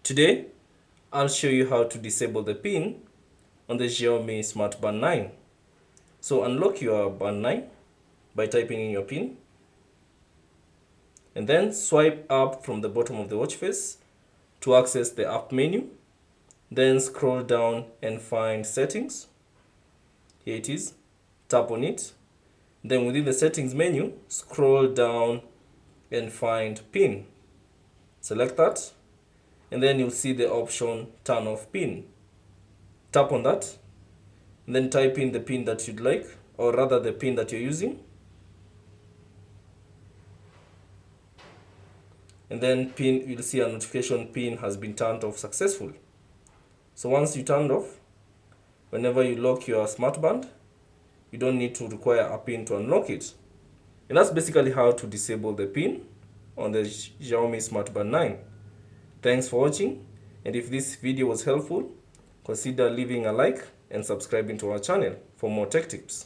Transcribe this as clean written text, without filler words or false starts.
Today, I'll show you how to disable the pin on the Xiaomi Smart Band 9. So unlock your Band 9 by typing in your pin and then swipe up from the bottom of the watch face to access the app menu. Then scroll down and find settings. Here it is. Tap on it. Then within the settings menu, scroll down and find pin. Select that and then you'll see the option turn off pin. Tap on that and then type in the pin that you'd like, or rather the pin that you're using, and then you'll see a notification pin has been turned off successfully. So once you turned off, whenever you lock your smart band, you don't need to require a pin to unlock it. And that's basically how to disable the pin on the Xiaomi Smart Band 9. Thanks for watching, and if this video was helpful, consider leaving a like and subscribing to our channel for more tech tips.